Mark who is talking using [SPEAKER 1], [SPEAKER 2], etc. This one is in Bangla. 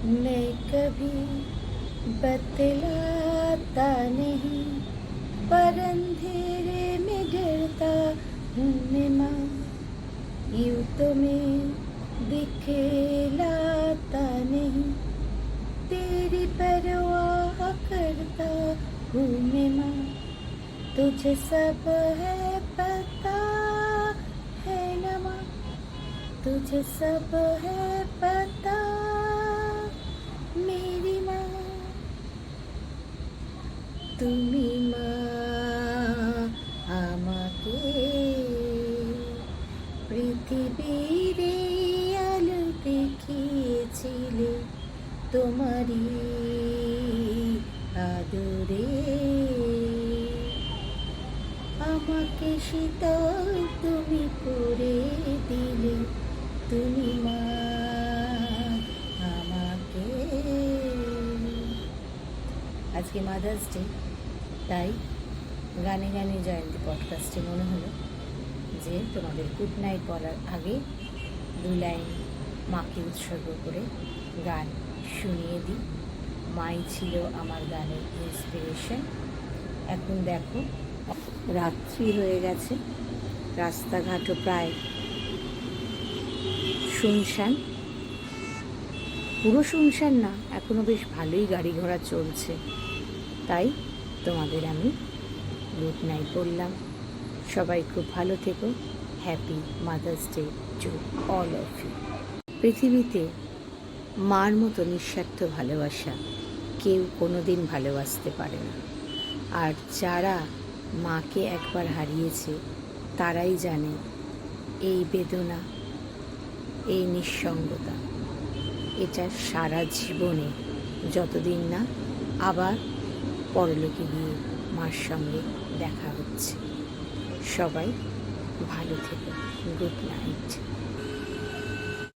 [SPEAKER 1] मैं कभी बतलाता नहीं, पर अंधेरे में डरता हूँ मैं माँ। यूँ तो मैं दिखलाता नहीं, तेरी परवाह करता हूँ मैं माँ। तुझे सब है पता है न माँ, तुझे सब है पता मेरी माँ। তুমি মা আমাকে পৃথিবীর এই আলো দেখিয়েছিলে, তোমারই আদরে আমাকে শীতল তুমি করে দিলে, তুমি মা আমাকে। আজকে মাদার্স ডে, তাই গানে গানে জয়ন্তী পডকাস্টে মনে হলো যে তোমাদের গুড নাইট বলার আগে 2 লাইন মাকে উৎসর্গ করে গান শুনিয়ে দিই। মাই ছিল আমার গানের ইন্সপিরেশন। এখন দেখো রাত্রি হয়ে গেছে, রাস্তাঘাটও প্রায় শুনশান, পুরো শুনশান না, এখনও বেশ ভালোই গাড়ি ঘোড়া চলছে। তাই তোমাদের আমি গুড নাইট বললাম। সবাই খুব ভালো থেকো। Happy mother's day to all of you. পৃথিবীতে মার মতো নিঃস্বার্থ ভালোবাসা কেউ কোনো দিন ভালোবাসতে পারে না। আর যারা মাকে একবার হারিয়েছে তারাই জানে এই বেদনা, এই নিঃসঙ্গতা, এটা সারা জীবনে যতদিন না আবার পরলোকে গিয়ে মার সঙ্গে দেখা হচ্ছে। সবাই ভালো থেকো। Good night.